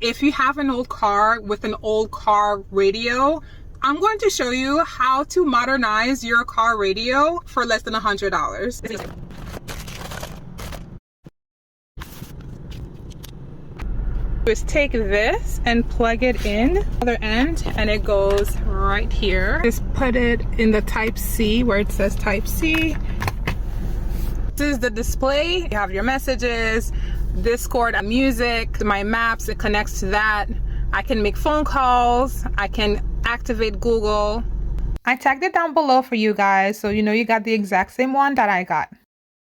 if you have an old car with an old car radio, I'm going to show you how to modernize your car radio for less than $100. Is take this and plug it in other end, and it goes right here. Just put it in the type C where it says type C. This is the display. You have your messages, Discord, music, my maps. It connects to that. I can make phone calls. I can activate Google. I tagged it down below for you guys, so you know you got the exact same one that I got.